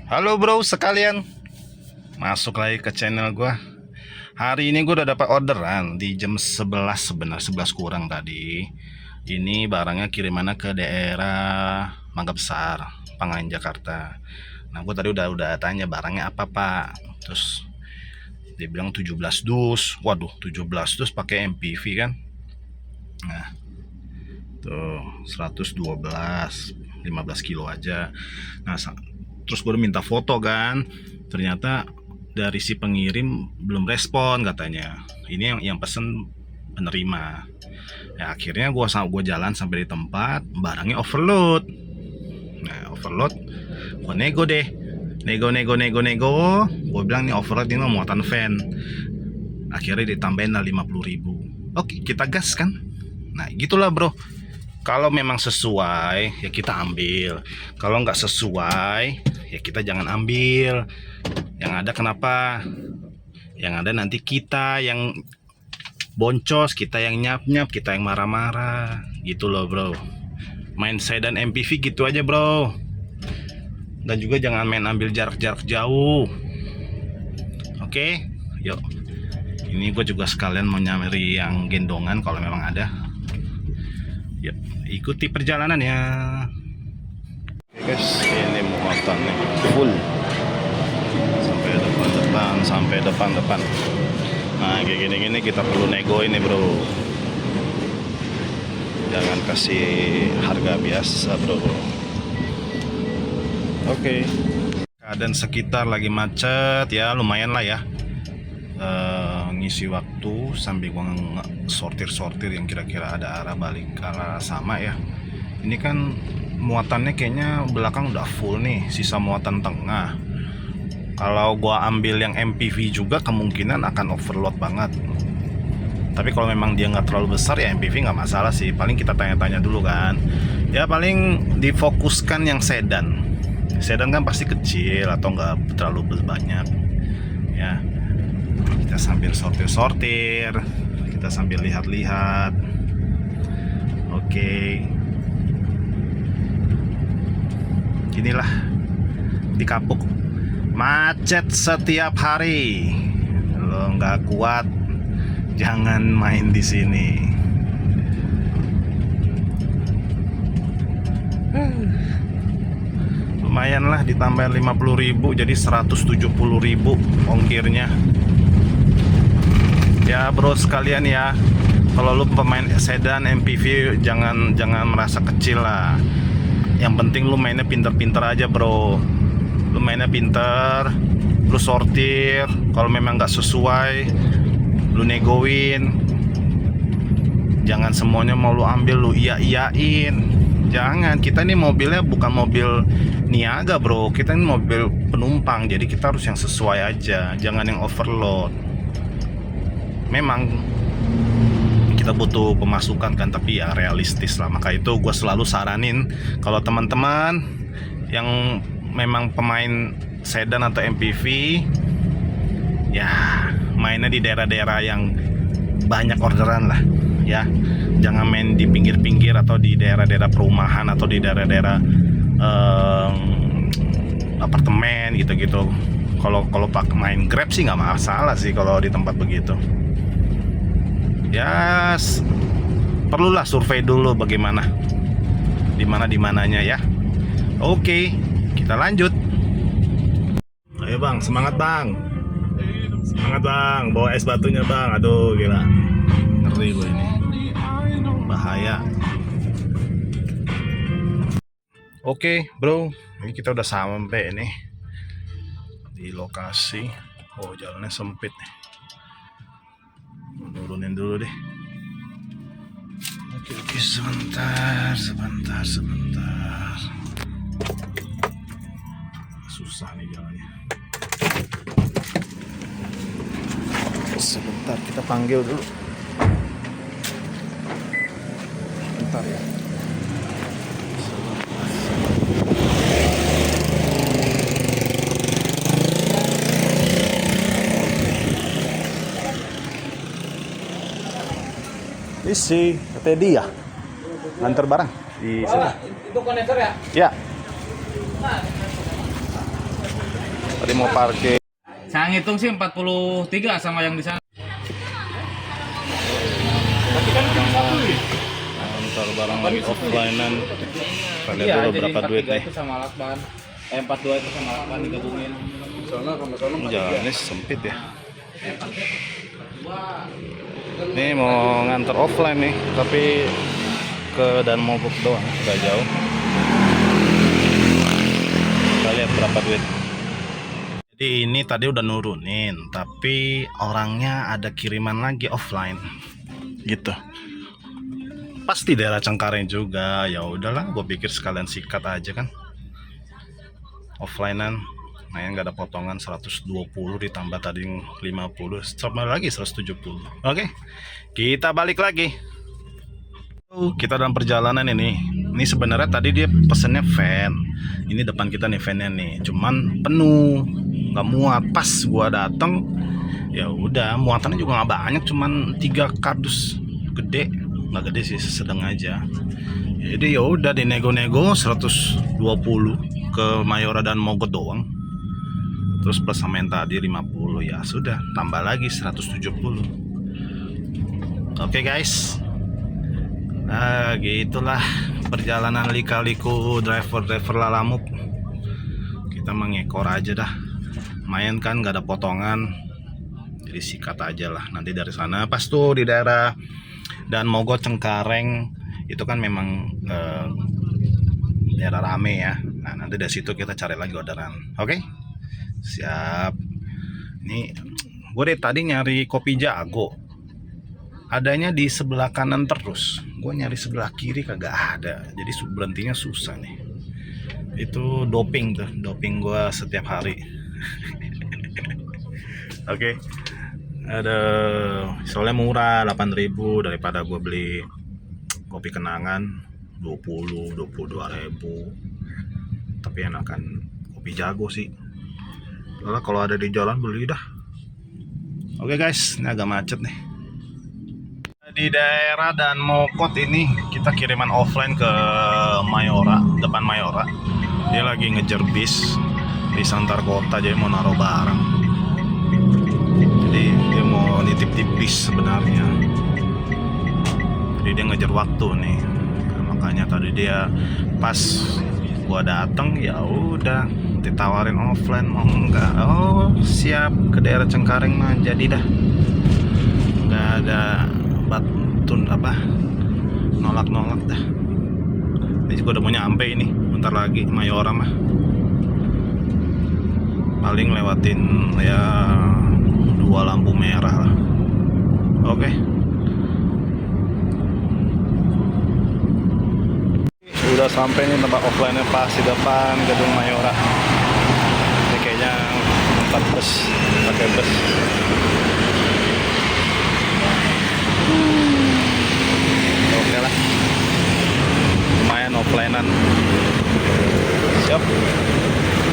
Halo bro sekalian, masuk lagi ke channel gua. Hari ini gua udah dapat orderan di jam 11 sebenarnya 11 kurang tadi. Ini barangnya kirimannya ke daerah Mangga Besar, Pangalengan Jakarta. Nah, gua tadi udah tanya barangnya apa, Pak. Terus dia bilang 17 dus. Waduh, 17 dus pakai MPV kan. Nah, tuh 112 15 kilo aja. Nah, terus gue minta foto kan, ternyata dari si pengirim belum respon katanya. Ini yang pesen penerima. Ya akhirnya gue jalan sampai di tempat, barangnya overload. Nah overload, gue nego deh, nego. Gue bilang nih overload ini muatan van. Akhirnya ditambahin lah 50.000. Oke kita gas kan. Nah gitulah bro. Kalau memang sesuai ya kita ambil, kalau nggak sesuai ya kita jangan ambil. Yang ada kenapa? Yang ada nanti kita yang boncos, kita yang nyap-nyap, kita yang marah-marah gitu loh bro. Main sedan MPV gitu aja bro. Dan juga jangan main ambil jarak-jarak jauh. Oke, yuk. Ini gue juga sekalian mau nyari yang gendongan kalau memang ada. Yuk, ikuti perjalanannya. Oke guys, ini muatannya full sampai depan. Nah kayak gini kita perlu nego ini bro. Jangan kasih harga biasa bro. Oke. Keadaan sekitar lagi macet ya, lumayan lah ya. Ngisi waktu sambil gua sortir yang kira-kira ada arah balik arah sama ya. Ini kan muatannya kayaknya belakang udah full nih, sisa muatan tengah. Kalau gua ambil yang MPV juga kemungkinan akan overload banget. Tapi kalau memang dia nggak terlalu besar ya MPV nggak masalah sih. Paling kita tanya-tanya dulu kan. Ya paling difokuskan yang sedan. Sedan kan pasti kecil atau nggak terlalu banyak. Ya kita sambil sortir, kita sambil lihat-lihat. Oke. Inilah di Kapuk. Macet setiap hari. Lo nggak kuat, jangan main di sini. Lumayan lah ditambah 50.000 jadi 170.000 ongkirnya. Ya bro sekalian ya, kalau lu pemain sedan MPV jangan merasa kecil lah. Yang penting lu mainnya pinter-pinter aja bro. Lu mainnya pinter, lu sortir, kalau memang nggak sesuai lu negoin. Jangan semuanya mau lu ambil lu iya-iyain. Jangan, kita ini mobilnya bukan mobil niaga bro, kita ini mobil penumpang, jadi kita harus yang sesuai aja, jangan yang overload. Memang kita butuh pemasukan kan, tapi ya realistis lah. Maka itu gue selalu saranin kalau teman-teman yang memang pemain sedan atau MPV ya mainnya di daerah-daerah yang banyak orderan lah ya. Jangan main di pinggir-pinggir atau di daerah-daerah perumahan atau di daerah-daerah apartemen gitu-gitu. Kalau pak main Grab sih nggak masalah sih kalau di tempat begitu. Ya perlulah survei dulu bagaimana dimananya ya. Oke, kita lanjut. Ayo bang, semangat bang, bawa es batunya bang. Aduh gila, ngeri gue ini, bahaya. Oke bro, ini kita udah sampai ini di lokasi. Oh jalannya sempit nih, nurunin dulu deh. Oke, sebentar. Susah nih jalannya. Sebentar, kita panggil dulu. Bentar ya. Isi, katanya dia nganter barang di sini. Itu konektor ya? Ya. Tadi mau parkir. Saya ngitung sih 43 sama yang di sana. Antar barang lagi offline-an. Kita lihat dulu berapa duit nih. Itu sama lakban. 42 itu sama lakban digabungin. Jalannya sempit ya. Ini mau nganter offline nih, tapi ke Dan Mogok doang, gak jauh. Kita lihat berapa duit. Jadi ini tadi udah nurunin, tapi orangnya ada kiriman lagi offline, gitu. Pasti daerah Cengkareng juga. Ya udahlah, gue pikir sekalian sikat aja kan. Offlinean, nah yang nggak ada potongan 120 ditambah tadi 50, sama lagi 170. Oke, kita balik lagi. Kita dalam perjalanan ini. Ini sebenarnya tadi dia pesennya van. Ini depan kita nih vannya nih, cuman penuh, nggak muat. Pas gua dateng, ya udah muatannya juga nggak banyak, cuman 3 kardus gede, nggak gede sih, sedang aja. Jadi ya udah dinego-nego 120 ke Mayora dan Mogot doang. Terus plus sama yang tadi 50, ya sudah tambah lagi 170. Oke guys. Nah, gitulah perjalanan lika-liku driver lalamuk. Kita mengekor aja dah. Main kan gak ada potongan. Jadi sikat aja lah. Nanti dari sana pas tuh di daerah Dan Mogot Cengkareng itu kan memang daerah rame ya. Nah, nanti dari situ kita cari lagi orderan. Oke? Siap. Ini gue dari tadi nyari kopi jago. Adanya di sebelah kanan terus. Gue nyari sebelah kiri kagak ada. Jadi berhentinya susah nih. Itu doping tuh. Doping gue setiap hari. Oke. Ada soalnya murah 8.000 daripada gue beli kopi kenangan 22.000. Tapi enakan kopi jago sih. Soalnya kalau ada di jalan beli dah. Oke guys, ini agak macet nih. Di daerah Dan Mogot ini kita kiriman offline ke Mayora, depan Mayora. Dia lagi ngejar bis di Santar Kota, jadi mau naruh barang. Jadi dia mau nitip bis sebenarnya. Jadi dia ngejar waktu nih. Nah, makanya tadi dia pas gua datang ya udah ditawarin offline, mau enggak? Oh siap, ke daerah Cengkareng mah jadi dah. Nggak ada batun apa nolak dah. Ini juga udah mau nyampe ini, bentar lagi Mayora mah. Paling lewatin ya 2 lampu merah lah. Oke. Udah sampai nih tempat offline-nya pas di depan gedung Mayora. Ini kayaknya tempat bus, pakai bus. Oke lah, lumayan offline-an. Siap,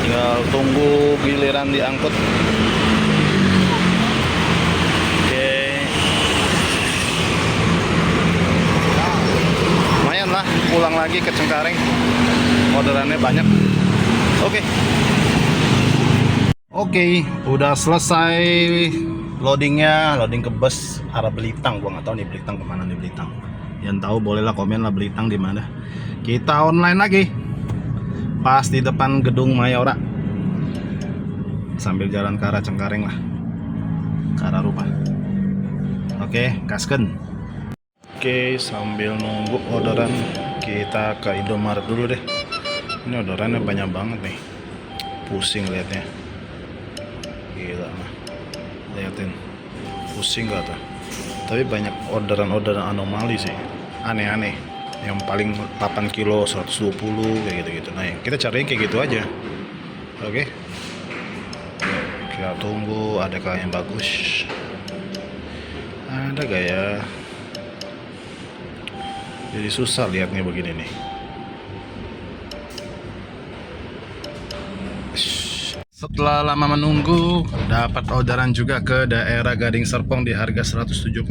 tinggal tunggu giliran diangkut. Oke, lumayan lah, pulang lagi ke Cengkareng. Orderannya banyak. Oke, udah selesai loadingnya, loading ke bus arah Belitang. Gua nggak tahu nih Belitang kemana nih Belitang. Yang tahu bolehlah komen lah Belitang di mana. Kita online lagi, pas di depan gedung Mayora. Sambil jalan ke arah Cengkareng lah, ke arah rumah. Oke, gasken. Oke, sambil nunggu orderan kita ke Indomaret dulu deh. Ini orderannya banyak banget nih, pusing liatnya. Gila mah, liatin, pusing gak tuh. Tapi banyak orderan anomali sih, aneh-aneh. Yang paling 8 kilo 120 kayak gitu-gitu. Nah kita cariin kayak gitu aja. Oke, kita tunggu adakah yang bagus. Ada gak ya? Jadi susah liatnya begini nih. Setelah lama menunggu, dapat orderan juga ke daerah Gading Serpong di harga 171.000.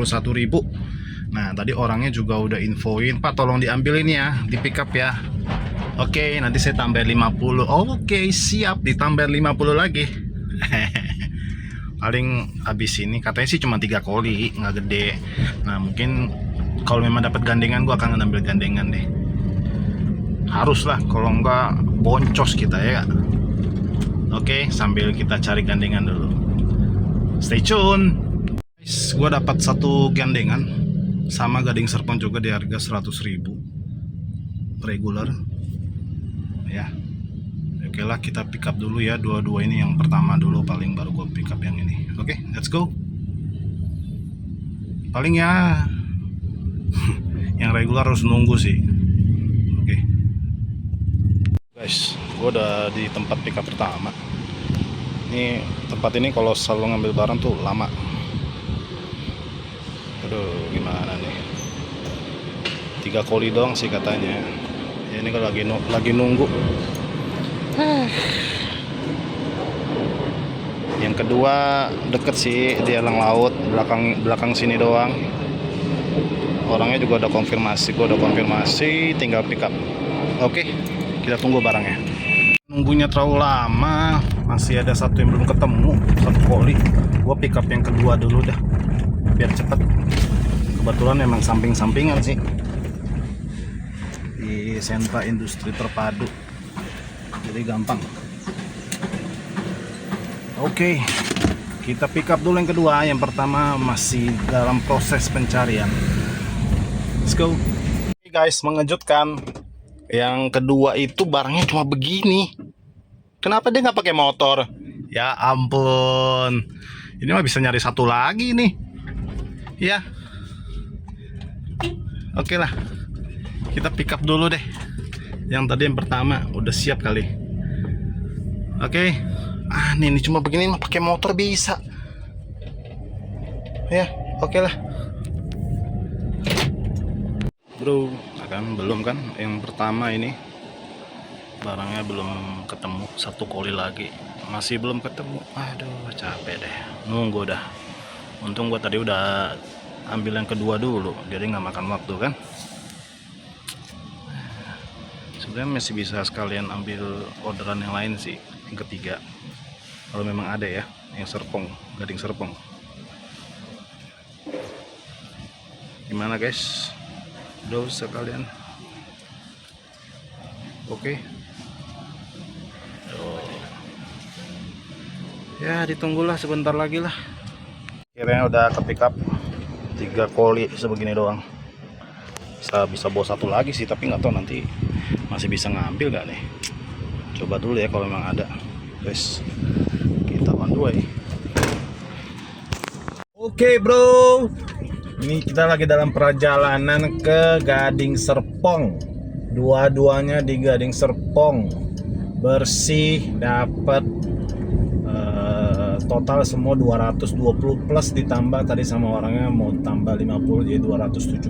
Nah, tadi orangnya juga udah infoin, Pak tolong diambil ini ya, di pick up ya. Oke, nanti saya tambah 50. Oke, siap, ditambah 50 lagi. Paling habis ini katanya sih cuma 3 koli, nggak gede. Nah mungkin kalau memang dapat gandengan gue akan ngambil gandengan deh. Harus lah, kalau enggak boncos kita ya. Oke, sambil kita cari gandengan dulu. Stay tune. Guys, gue dapat 1 gandengan sama gading serpong juga di harga 100.000 regular. Ya. Oke lah, kita pick up dulu ya dua-dua ini. Yang pertama dulu paling, baru gue pick up yang ini. Oke, let's go. Paling ya yang regular harus nunggu sih. Oke guys, gue udah di tempat pick up pertama. Ini tempat ini kalau selalu ngambil barang tuh lama. Aduh, gimana nih, 3 koli doang sih katanya ya. Ini kalau lagi nunggu. Yang kedua deket sih, di Elang Laut, belakang sini doang. Orangnya juga udah konfirmasi, gue udah konfirmasi, tinggal pick up. Oke, kita tunggu barangnya. Nunggunya terlalu lama, masih ada 1 yang belum ketemu, 1 koli. Gue pick up yang kedua dulu dah, biar cepet. Kebetulan memang samping-sampingan sih di sentra industri terpadu, jadi gampang. Oke, kita pick up dulu yang kedua. Yang pertama masih dalam proses pencarian. Let's go. Oke guys, mengejutkan. Yang kedua itu barangnya cuma begini. Kenapa dia nggak pakai motor? Ya ampun. Ini mah bisa nyari 1 lagi nih. Ya. Oke lah. Kita pick up dulu deh. Yang tadi yang pertama udah siap kali. Oke. Ini cuma begini mah pakai motor bisa. Ya, oke lah. Bro, belum kan yang pertama ini. Barangnya belum ketemu, 1 koli lagi. Masih belum ketemu. Aduh, capek deh. Nunggu dah. Untung gua tadi udah ambil yang kedua dulu, jadi nggak makan waktu kan. Sebenarnya masih bisa sekalian ambil orderan yang lain sih, yang ketiga. Kalau memang ada ya, yang serpong, gading serpong. Gimana guys? Bro sekalian. Oke. Ya ditunggulah sebentar lagi lah. Akhirnya udah ke pick up 3 koli sebegini doang. Bisa bawa 1 lagi sih, tapi nggak tahu nanti masih bisa ngambil gak nih. Coba dulu ya kalau memang ada. Guys, kita on the way. Oke bro, ini kita lagi dalam perjalanan ke Gading Serpong. Dua-duanya di Gading Serpong. Bersih, dapat total semua 220 plus ditambah tadi sama orangnya mau tambah 50, jadi 270.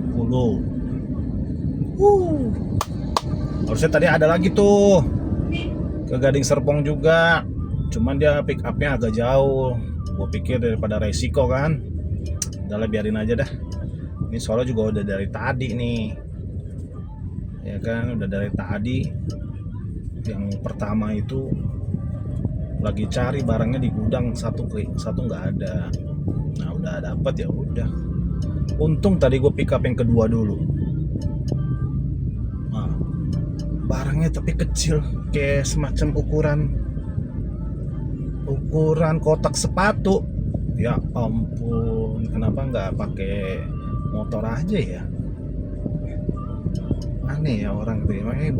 Harusnya tadi ada lagi tuh ke Gading Serpong juga, cuman dia pick upnya agak jauh. Gue pikir daripada resiko kan, udahlah biarin aja dah. Ini soalnya juga udah dari tadi nih, ya kan, udah dari tadi. Yang pertama itu lagi cari barangnya di gudang, satu nggak ada. Nah udah dapet ya udah. Untung tadi gue pick up yang kedua dulu. Nah, barangnya tapi kecil, kayak semacam ukuran kotak sepatu. Ya ampun, kenapa nggak pakai motor aja ya? Aneh ya orang tuh. Makanya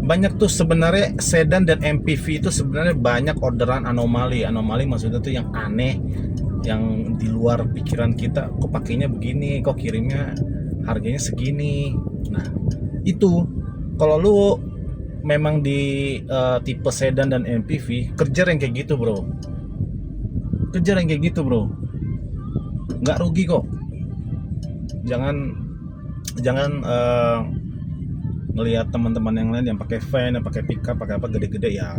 banyak tuh sebenarnya sedan dan MPV itu sebenarnya banyak orderan anomali. Anomali maksudnya tuh yang aneh, yang di luar pikiran kita. Kok pakainya begini, kok kirimnya harganya segini. Nah itu kalau lu memang di tipe sedan dan MPV, kejar yang kayak gitu bro. Kejar yang kayak gitu bro, nggak rugi kok. Jangan ngelihat teman-teman yang lain yang pakai van, yang pakai pickup, pakai apa gede-gede, ya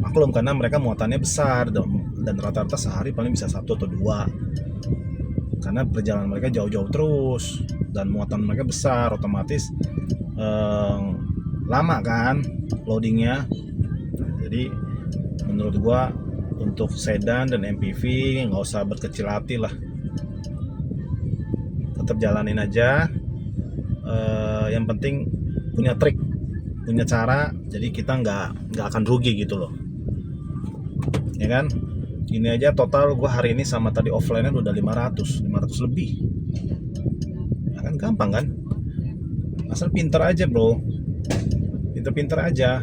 maklum karena mereka muatannya besar dan rata-rata sehari paling bisa 1 atau 2 karena perjalanan mereka jauh-jauh terus dan muatan mereka besar, otomatis lama kan loadingnya. Jadi menurut gua untuk sedan dan MPV nggak usah berkecil hati lah, tetap jalanin aja. Yang penting punya trik, punya cara, jadi kita nggak akan rugi gitu loh, ya kan. Ini aja total gue hari ini sama tadi offline-nya udah 500 lebih, ya kan, gampang kan, asal pinter aja bro, pinter-pinter aja.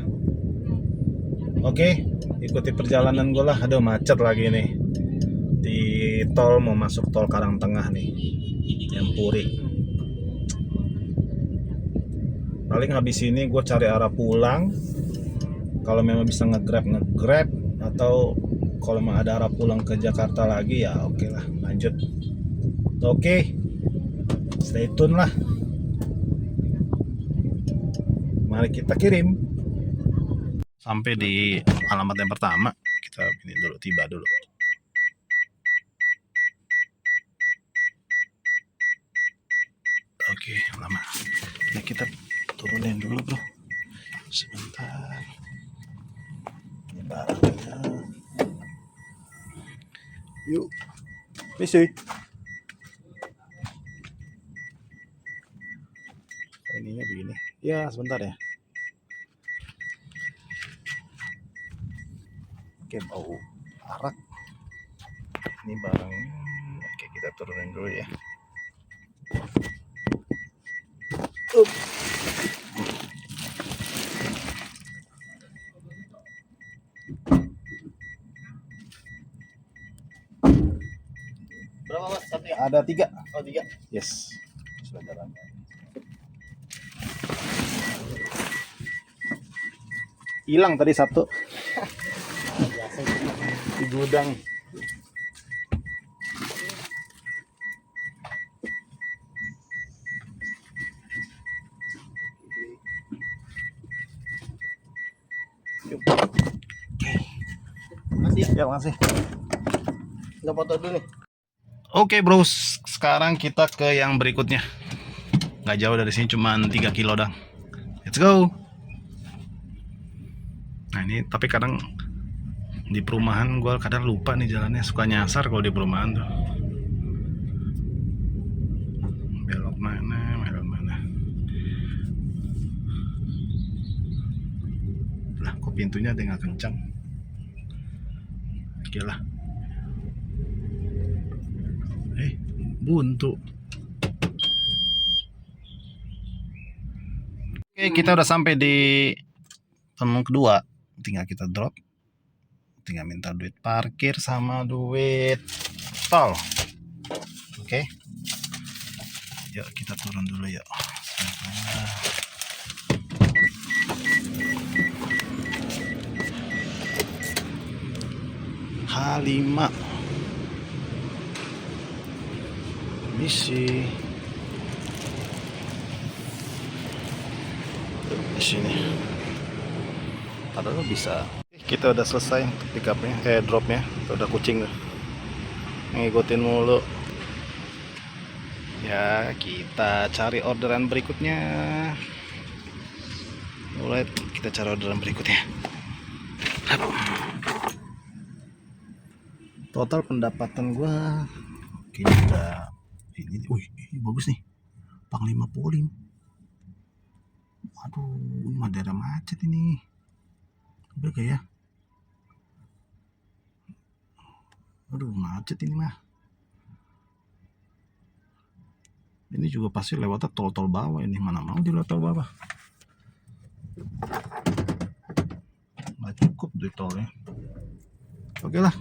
Oke, ikuti perjalanan gue lah. Aduh, macet lagi nih di tol, mau masuk tol Karangtengah nih, yang Puri. Paling habis ini gue cari arah pulang. Kalau memang bisa nge-grab, atau kalau memang ada arah pulang ke Jakarta lagi ya oke lah, lanjut. Oke, stay tune lah. Mari kita kirim. Sampai di alamat yang pertama, kita ini dulu, tiba dulu. Oke, lama. Ini kita turunin dulu bro, sebentar. Ini barangnya. Yuk, misi. Ininya begini. Ya, sebentar ya. Oke, bau arak. Ini barangnya. Oke, kita turunin dulu ya. Berapa mas? Satu ya? Ada 3. Oh 3. Yes. Sebentar. Hilang tadi 1 di gudang. Makasih ya. Ya, makasih. Nggak foto dulu nih. Oke bro, sekarang kita ke yang berikutnya. Nggak jauh dari sini, cuma 3 kilo dong. Let's go. Nah ini, tapi kadang di perumahan gue kadang lupa nih jalannya, suka nyasar kalau di perumahan tuh. Belok mana, belok mana. Lah, kok pintunya tinggal kencang. Oke lah. Buntu. Oke, kita udah sampai di temen kedua. Tinggal kita drop. Tinggal minta duit parkir sama duit tol. Oke. Yuk kita turun dulu yuk. H5 misi di sini. Padahal bisa. Kita udah selesai pick up-nya, drop-nya. Itu udah kucing tuh, ngikutin mulu. Ya, kita cari orderan berikutnya. Mulai kita cari orderan berikutnya. Total pendapatan gua kayaknya udah ini. Wih, ini bagus nih. Panglima Polim. Aduh, ini mah daerah macet ini. Udah kayak. Aduh, macet ini mah. Ini juga pasti lewatnya tol-tol bawah ini. Mana mau di tol bawah. Nggak cukup di tolnya. Oke lah.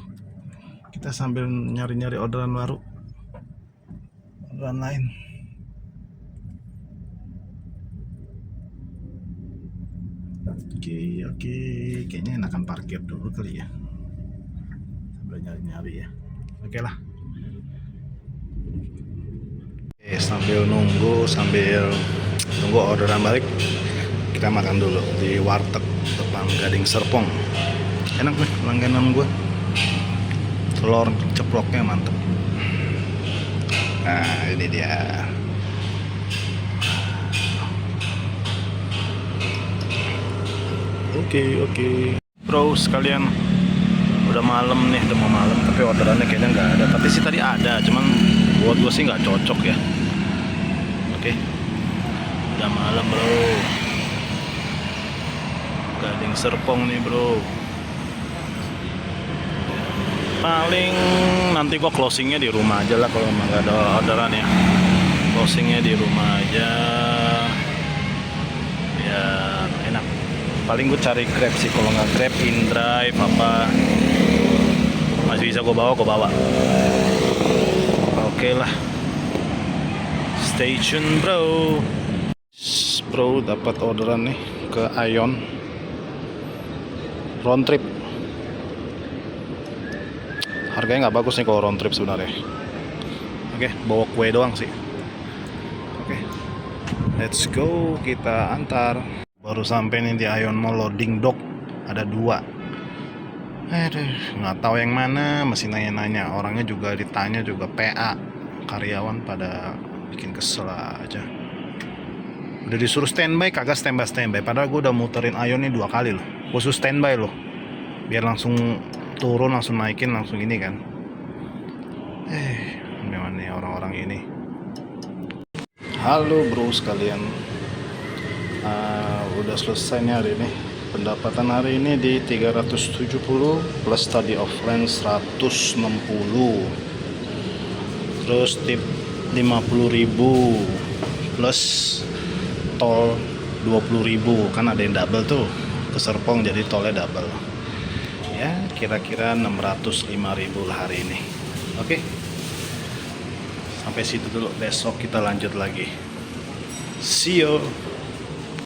Kita sambil nyari-nyari orderan baru. Orderan lain. Oke. Kayaknya enakan parkir dulu kali ya. Sambil nyari-nyari ya. Oke lah. Sambil nunggu orderan balik, kita makan dulu di warteg depan Gading Serpong. Enak nih langganan gue, telur ceploknya mantep. Nah ini dia. Oke bro sekalian, Udah malam nih, udah mau malam, tapi orderannya kayaknya nggak ada. Tapi sih tadi ada, cuman buat gue sih nggak cocok ya. Oke, udah malam bro. Gading Serpong nih bro. Paling nanti gua closingnya di rumah aja lah kalau emang nggak ada orderan ya. Closingnya di rumah aja. Ya enak. Paling gue cari Grab sih, kalau nggak Grab InDrive apa masih bisa gue bawa. Oke lah. Stay tune bro. Bro dapat orderan nih ke Ion. Round trip. Harganya nggak bagus nih kalau round trip sebenarnya. Oke, bawa kue doang sih. Oke, let's go, kita antar. Baru sampai nih di Ion Mall, loading dock ada 2. Aduh, nggak tahu yang mana, masih nanya-nanya. Orangnya juga ditanya juga PA, karyawan pada bikin kesel aja. Udah disuruh standby, kagak standby. Padahal gue udah muterin Ion nih 2 kali loh. Khusus standby loh, biar langsung turun, langsung naikin, langsung ini kan. Memang nih orang-orang ini. Halo bro sekalian, udah selesai nih hari ini. Pendapatan hari ini di 370 plus tadi offline 160, terus tip 50.000 plus tol 20.000. Kan ada yang double tuh ke Serpong, jadi tolnya double. Ya kira-kira 605.000 lah hari ini. Oke, sampai situ dulu, besok kita lanjut lagi. See you.